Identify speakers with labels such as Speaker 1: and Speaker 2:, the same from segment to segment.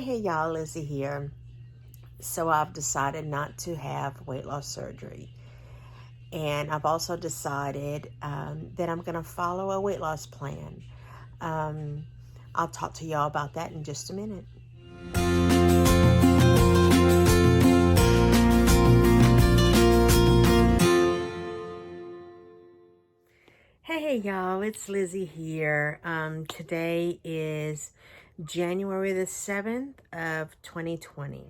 Speaker 1: Hey y'all, Lizzie here. So I've decided not to have weight loss surgery. And I've also decided that I'm going to follow a weight loss plan. Um, I'll talk to y'all about that in just a minute. Hey y'all, it's Lizzie here. Today is January the 7th of 2020.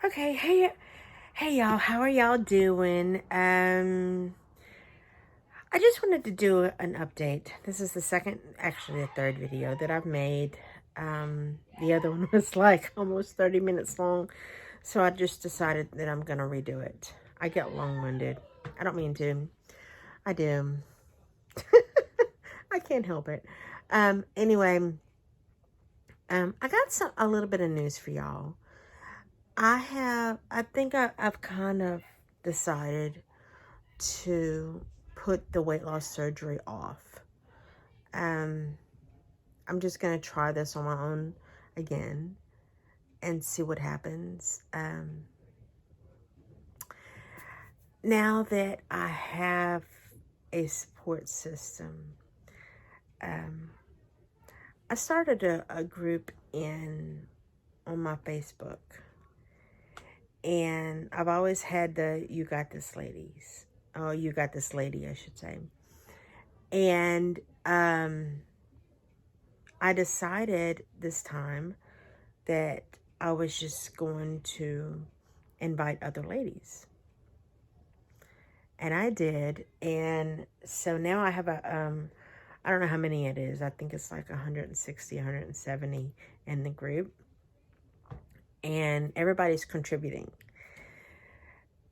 Speaker 1: Okay, hey y'all, how are y'all doing? I just wanted to do an update. This is the third video that I've made. The other one was like almost 30 minutes long. So I just decided that I'm going to redo it. I get long-winded. I don't mean to. I do. I can't help it. Anyway, I got a little bit of news for y'all. I think I've kind of decided to put the weight loss surgery off. I'm just going to try this on my own again and see what happens. Now that I have a support system, I started a group on my Facebook. And I've always had the You Got This ladies. Oh, You Got This lady, I should say. And I decided this time that I was just going to invite other ladies. And I did. And so now I have I don't know how many it is. I think it's like 160, 170 in the group. And everybody's contributing.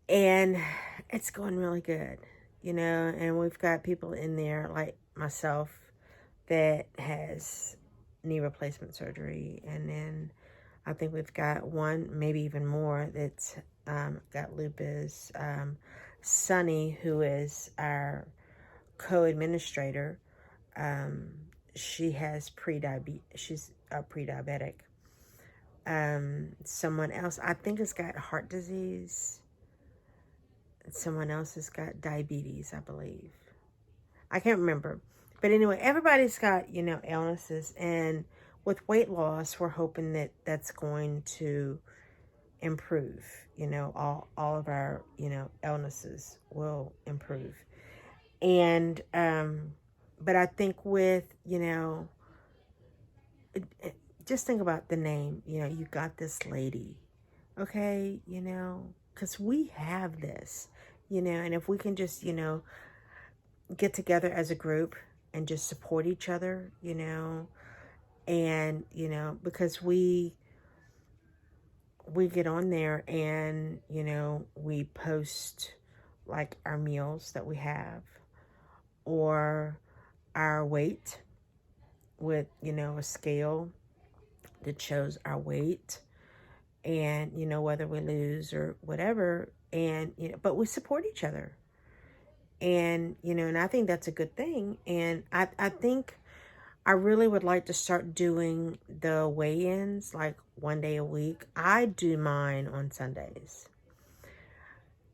Speaker 1: And it's going really good, and we've got people in there like myself that has knee replacement surgery. And then I think we've got one, maybe even more, that's got lupus. Sunny, who is our co-administrator, she has she's pre-diabetic. Someone else, I think, has got heart disease. Someone else has got diabetes, I believe. I can't remember. But anyway, everybody's got, illnesses. And with weight loss, we're hoping that that's going to improve. All of our, illnesses will improve. And, but I think with, just think about the name, You Got This lady. Okay, because we have this, and if we can just, get together as a group and just support each other, and, because we get on there and, we post like our meals that we have or our weight with, a scale that shows our weight. And, whether we lose or whatever, and, but we support each other. And, and I think that's a good thing. And I think I really would like to start doing the weigh-ins like one day a week. I do mine on Sundays.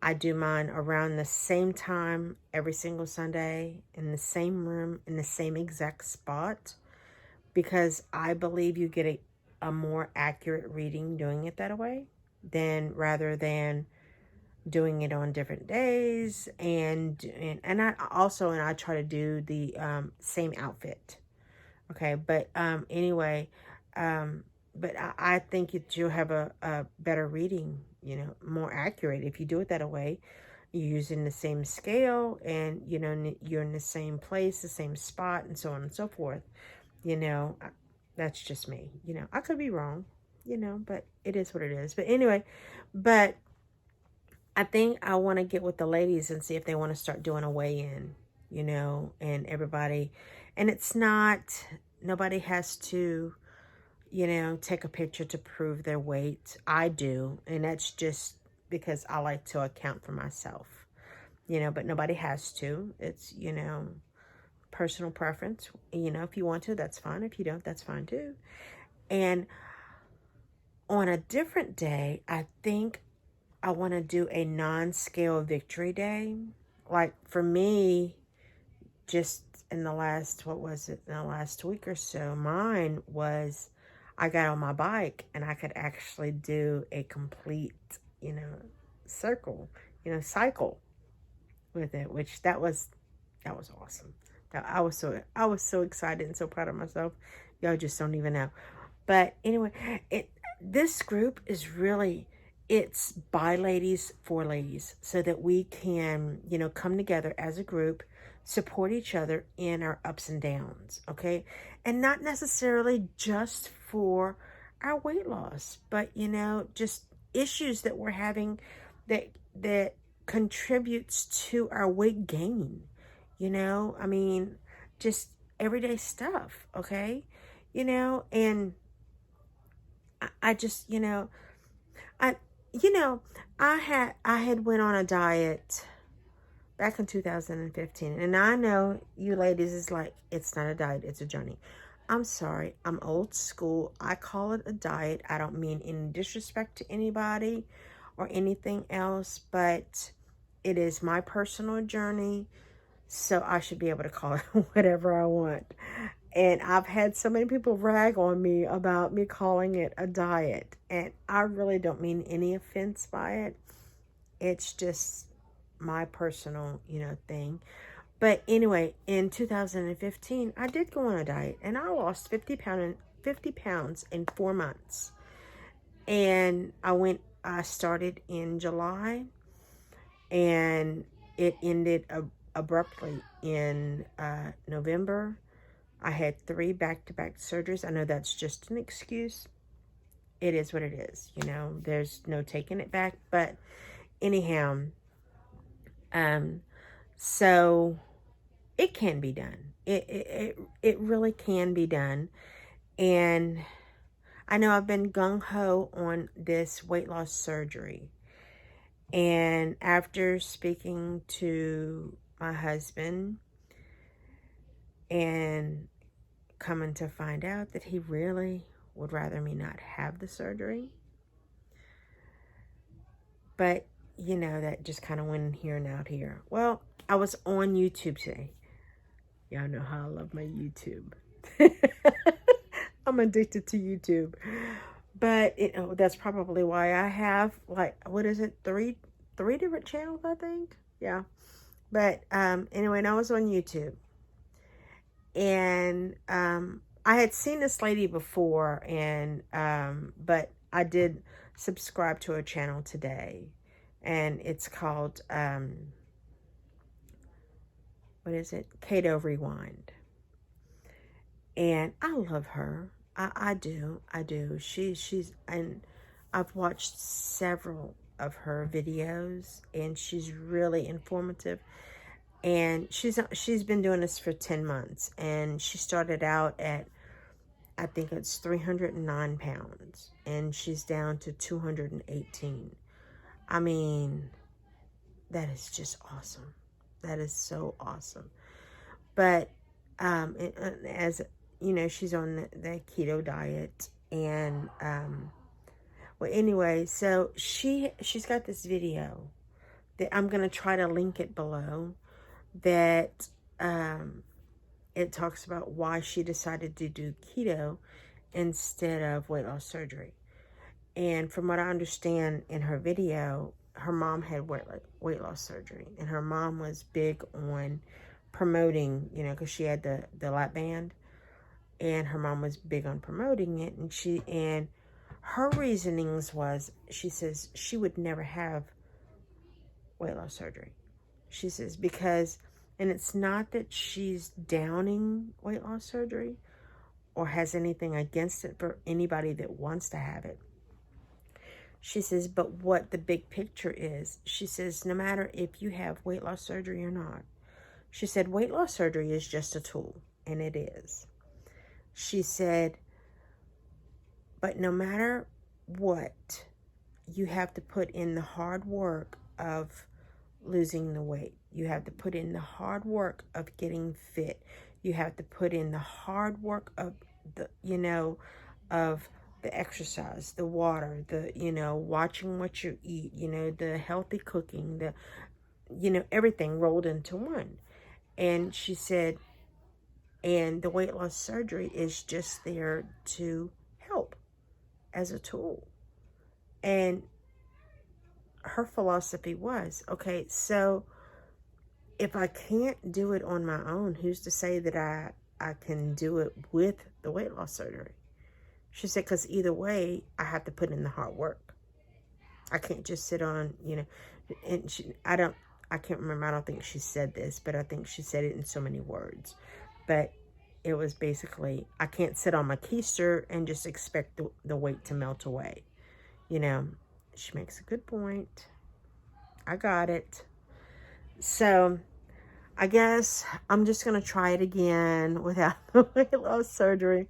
Speaker 1: I do mine around the same time every single Sunday in the same room, in the same exact spot, because I believe you get a more accurate reading doing it that way rather than doing it on different days. And I try to do the same outfit. Okay, but anyway, but I think you'll have a better reading, more accurate if you do it that way. You're using the same scale, and you're in the same place, the same spot, and so on and so forth. That's just me. I could be wrong, but it is what it is. But anyway, I think I want to get with the ladies and see if they want to start doing a weigh-in, and everybody. And it's not, nobody has to, take a picture to prove their weight. I do. And that's just because I like to account for myself, but nobody has to. It's, personal preference. If you want to, that's fine. If you don't, that's fine too. And on a different day, I think I want to do a non-scale victory day. Like for me, just in the last, what was it, in the last week or so, mine was I got on my bike and I could actually do a complete, circle, cycle with it, which that was awesome. I was so excited and so proud of myself. Y'all just don't even know. But anyway, this group is really, it's by ladies for ladies, so that we can, come together as a group, support each other in our ups and downs, okay? And not necessarily just for our weight loss, but just issues that we're having that contributes to our weight gain. I mean, just everyday stuff, okay? And I just, I, I had went on a diet back in 2015. And I know you ladies is like, it's not a diet, it's a journey. I'm sorry, I'm old school. I call it a diet. I don't mean any disrespect to anybody or anything else, but it is my personal journey. So I should be able to call it whatever I want. And I've had so many people rag on me about me calling it a diet. And I really don't mean any offense by it. It's just my personal, thing. But anyway, in 2015, I did go on a diet. And I lost 50 pounds in 4 months. And I started in July. And it ended abruptly in November. I had 3 back-to-back surgeries. I know that's just an excuse. It is what it is. There's no taking it back. But anyhow, so it can be done. It really can be done. And I know I've been gung-ho on this weight loss surgery. And after speaking to my husband and coming to find out that he really would rather me not have the surgery. But, that just kind of went in here and out here. Well, I was on YouTube today. Y'all know how I love my YouTube. I'm addicted to YouTube. But that's probably why I have, like, what is it, three different channels, I think? Yeah. But anyway, and I was on YouTube. And I had seen this lady before, and but I did subscribe to her channel today. And it's called, what is it? Keto Rewind. And I love her. I do. She's, and I've watched several of her videos, and she's really informative. And she's been doing this for 10 months. And she started out at, I think it's 309 pounds. And she's down to 218. I mean, that is just awesome. That is so awesome. But as she's on the keto diet. And well, anyway, so she's got this video that I'm going to try to link it below, that it talks about why she decided to do keto instead of weight loss surgery. And from what I understand in her video, her mom had weight loss surgery, and her mom was big on promoting, because she had the lap band, and her mom was big on promoting it. And her reasonings was, she says she would never have weight loss surgery. She says because, and it's not that she's downing weight loss surgery or has anything against it for anybody that wants to have it. She says, but what the big picture is, she says, no matter if you have weight loss surgery or not, she said, weight loss surgery is just a tool, and it is. She said, but no matter what, you have to put in the hard work of losing the weight. You have to put in the hard work of getting fit. You have to put in the hard work of of the exercise, the water, the, watching what you eat, the healthy cooking, the, everything rolled into one. And she said, and the weight loss surgery is just there to help as a tool. And her philosophy was, okay, so if I can't do it on my own, who's to say that I can do it with the weight loss surgery? She said, because either way, I have to put in the hard work. I can't just sit on, and I can't remember, I don't think she said this, but I think she said it in so many words. But it was basically, I can't sit on my keister and just expect the weight to melt away. She makes a good point. I got it. So I guess I'm just going to try it again without the weight loss surgery.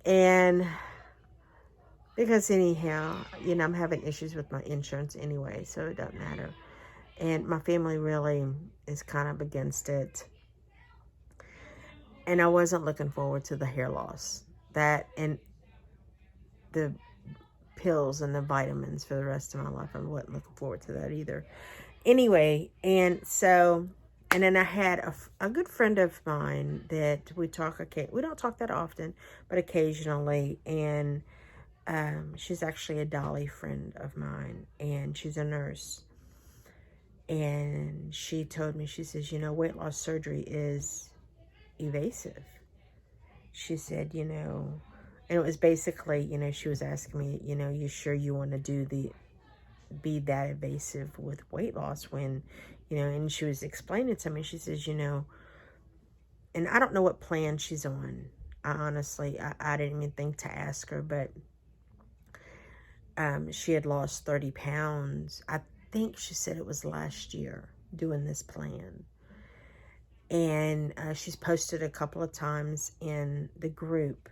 Speaker 1: And because anyhow, I'm having issues with my insurance anyway, so it doesn't matter. And my family really is kind of against it. And I wasn't looking forward to the hair loss. That and the pills and the vitamins for the rest of my life. I wasn't looking forward to that either. Anyway, and then I had a good friend of mine that we talk, we don't talk that often, but occasionally, and she's actually a Dolly friend of mine, and she's a nurse. And she told me, she says, weight loss surgery is evasive. She said, and it was basically, she was asking me, you sure you want to be that evasive with weight loss when, and she was explaining to me, she says, and I don't know what plan she's on. I didn't even think to ask her, but she had lost 30 pounds. I think she said it was last year doing this plan. And she's posted a couple of times in the group.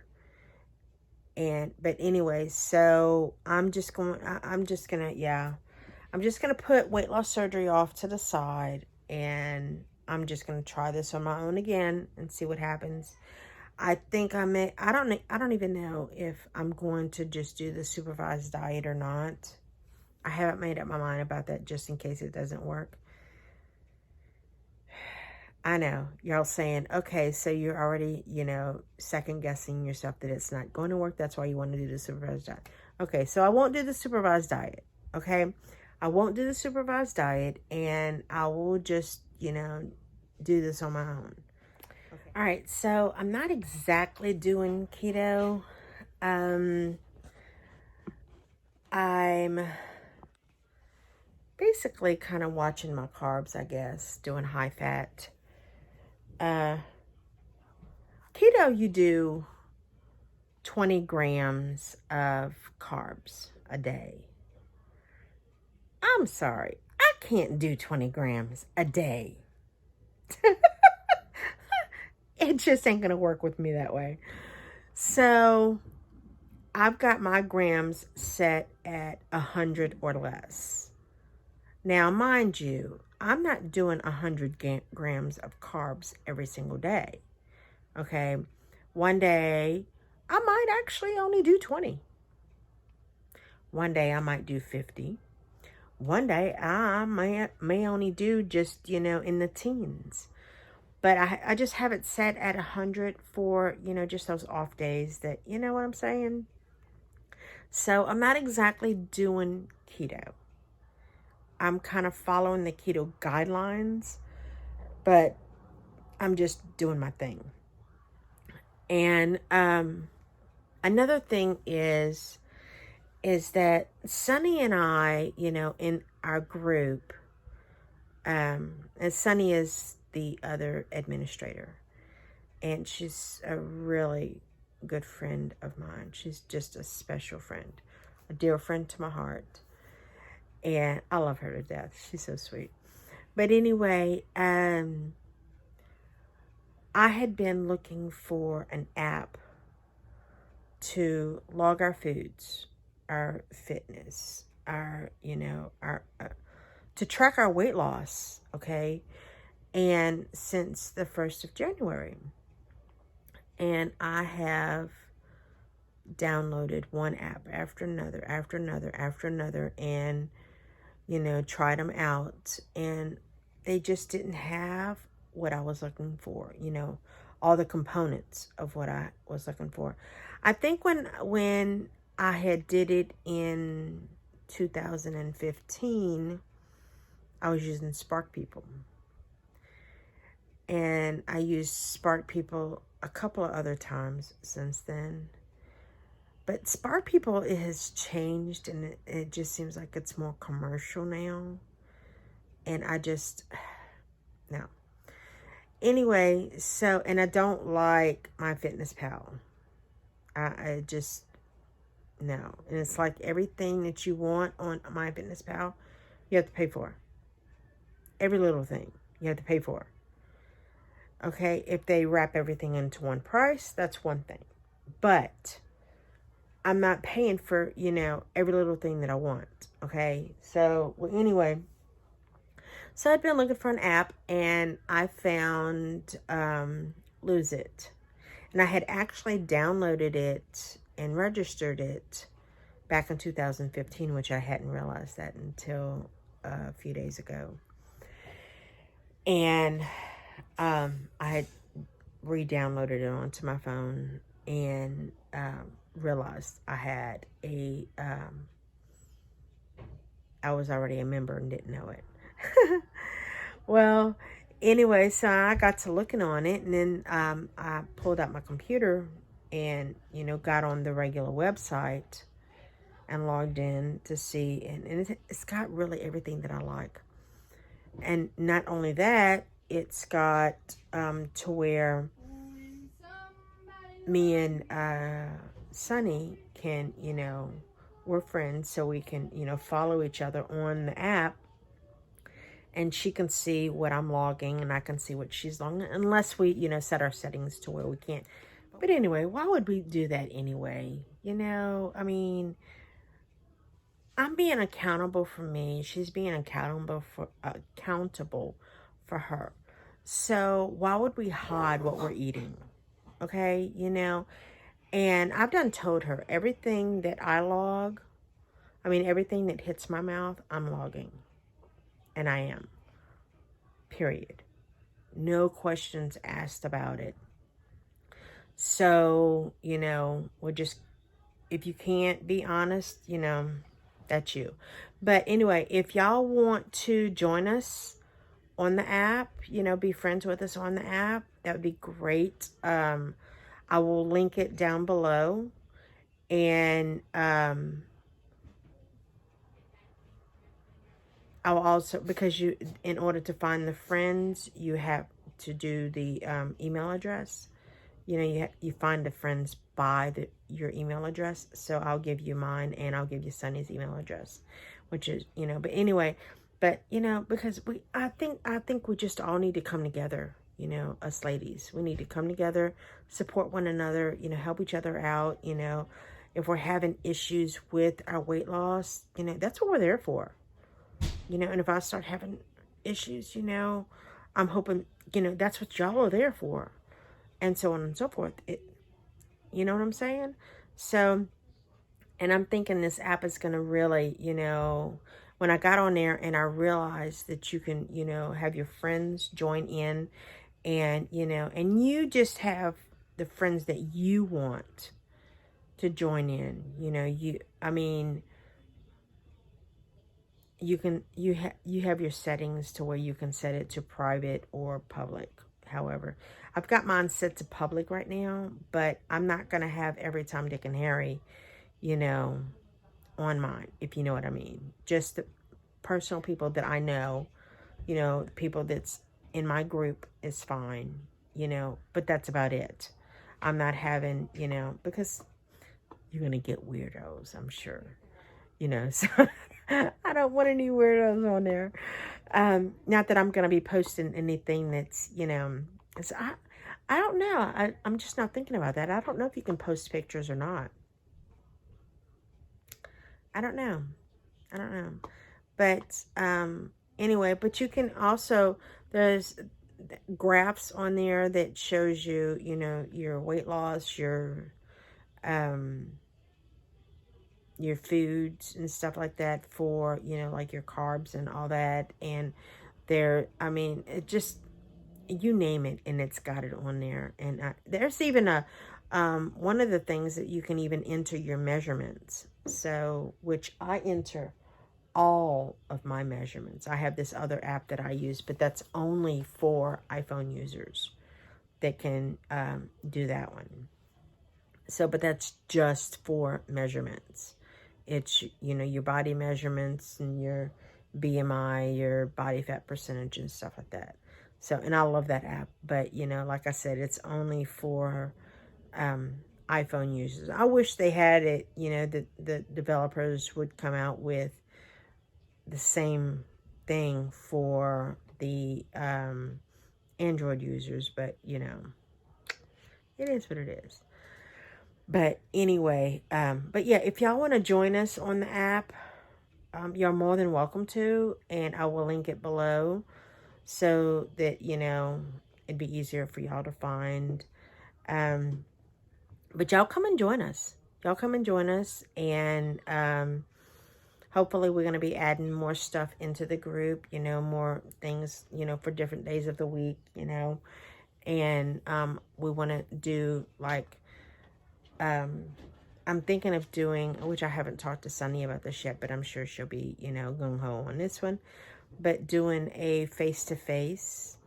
Speaker 1: But anyway, so I'm just gonna put weight loss surgery off to the side, and I'm just gonna try this on my own again and see what happens. I think I don't even know if I'm going to just do the supervised diet or not. I haven't made up my mind about that, just in case it doesn't work. I know y'all saying, okay, so you're already, second guessing yourself that it's not going to work. That's why you want to do the supervised diet. Okay, so I won't do the supervised diet. Okay, I won't do the supervised diet, and I will just, do this on my own. Okay. All right, so I'm not exactly doing keto. I'm basically kind of watching my carbs, I guess, doing high fat. Keto, you do 20 grams of carbs a day. I'm sorry, I can't do 20 grams a day. It just ain't gonna work with me that way. So I've got my grams set at 100 or less. Now, mind you, I'm not doing 100 grams of carbs every single day. Okay, one day I might actually only do 20. One day I might do 50. One day I may only do just, in the teens. But I just have it set at 100 for, just those off days that, you know what I'm saying? So I'm not exactly doing keto. I'm kind of following the keto guidelines, but I'm just doing my thing. And another thing is that Sunny and I, in our group, and Sunny is the other administrator, and she's a really good friend of mine. She's just a special friend, a dear friend to my heart, and I love her to death. She's so sweet. But anyway, I had been looking for an app to log our foods, our fitness, our to track our weight loss, okay? And since the 1st of January. And I have downloaded one app after another, after another, after another, and, you know, tried them out. And they just didn't have what I was looking for, you know, all the components of what I was looking for. I think when I had did it in 2015, I was using Spark People. And I used Spark People a couple of other times since then. But Spark People, it has changed, and it just seems like it's more commercial now. And I just, no. Anyway, so, and I don't like MyFitnessPal. I just, no. And it's like everything that you want on MyFitnessPal, you have to pay for. Every little thing, you have to pay for. Okay, if they wrap everything into one price, that's one thing. But I'm not paying for, you know, every little thing that I want. Okay, so, well, anyway. So I'd been looking for an app, and I found Lose It. And I had actually downloaded it and registered it back in 2015, which I hadn't realized that until a few days ago. And I had re-downloaded it onto my phone and realized I had I was already a member and didn't know it. Well, anyway, so I got to looking on it, and then I pulled out my computer and, you know, got on the regular website and logged in to see, and it's got really everything that I like. And not only that, it's got to where me and Sunny can, you know, we're friends, so we can, you know, follow each other on the app. And she can see what I'm logging, and I can see what she's logging, unless we, you know, set our settings to where we can't. But anyway, why would we do that anyway? You know, I mean, I'm being accountable for me. She's being accountable for her. So why would we hide what we're eating? Okay, you know, and I've done told her everything that I log, I mean, everything that hits my mouth, I'm logging. And I am. Period. No questions asked about it. So, you know, we're just, if you can't be honest, you know, that's you. But anyway, if y'all want to join us on the app, you know, be friends with us on the app, that would be great. I will link it down below. And I'll also, because you, in order to find the friends, you have to do the email address. You know, you find the friends by your email address. So I'll give you mine, and I'll give you Sunny's email address, which is, you know, but anyway, but, you know, because I think we just all need to come together, you know, us ladies. We need to come together, support one another, you know, help each other out, you know. If we're having issues with our weight loss, you know, that's what we're there for. You know, and if I start having issues, you know, I'm hoping, you know, that's what y'all are there for. And so on and so forth. You know what I'm saying? So, and I'm thinking this app is going to really, you know, when I got on there and I realized that you can, you know, have your friends join in, and, you know, and you just have the friends that you want to join in. You know, I mean, you have your settings to where you can set it to private or public. However, I've got mine set to public right now, but I'm not going to have every Tom, Dick, and Harry, you know, on mine, if you know what I mean. Just the personal people that I know, you know, the people that's in my group is fine, you know, but that's about it. I'm not having, you know, because you're going to get weirdos, I'm sure, you know, so I don't want any weirdos on there. Not that I'm going to be posting anything that's, you know, so I don't know. I'm just not thinking about that. I don't know if you can post pictures or not. I don't know. But anyway, but you can also, there's graphs on there that shows you, you know, your weight loss, your your foods and stuff like that for, you know, like your carbs and all that. And I mean, it just, you name it, and it's got it on there. And there's even one of the things that you can even enter your measurements. So, which I enter all of my measurements. I have this other app that I use, but that's only for iPhone users that can do that one. So, but that's just for measurements. It's, you know, your body measurements and your BMI, your body fat percentage and stuff like that. So, and I love that app. But, you know, like I said, it's only for iPhone users. I wish they had it, you know, the developers would come out with the same thing for the Android users. But, you know, it is what it is. But anyway, but yeah, if y'all want to join us on the app, you're more than welcome to, and I will link it below so that, you know, it'd be easier for y'all to find. But y'all come and join us. Y'all come and join us, and hopefully we're going to be adding more stuff into the group, you know, more things, you know, for different days of the week, you know, and we want to do like, I'm thinking of doing, which I haven't talked to Sunny about this yet, but I'm sure she'll be, you know, gung-ho on this one, but doing a face-to-face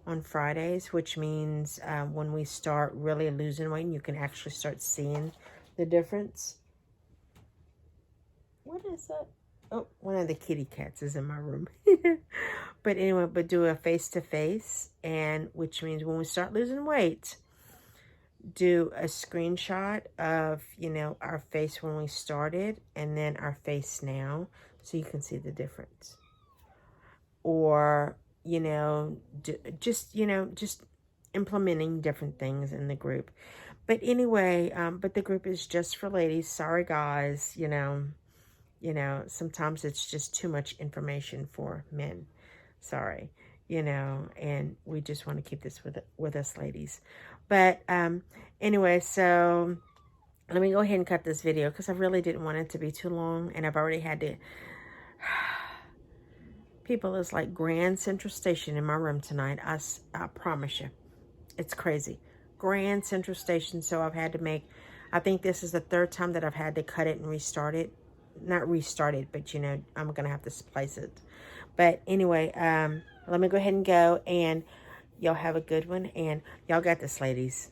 Speaker 1: on Fridays, which means when we start really losing weight, you can actually start seeing the difference. What is that? Oh, one of the kitty cats is in my room. But anyway, but do a face-to-face, and which means when we start losing weight, do a screenshot of, you know, our face when we started and then our face now, so you can see the difference. Or, you know, just implementing different things in the group. But anyway, but the group is just for ladies. Sorry guys, you know, sometimes it's just too much information for men. Sorry, you know, and we just want to keep this with us ladies. But anyway, so let me go ahead and cut this video because I really didn't want it to be too long, and I've already had to. People, it's like Grand Central Station in my room tonight. I promise you, it's crazy. Grand Central Station. So I've had to make. I think this is the third time that I've had to cut it and restart it. Not restart it, but you know, I'm gonna have to splice it. But anyway, let me go ahead and go, and y'all have a good one, and y'all got this, ladies.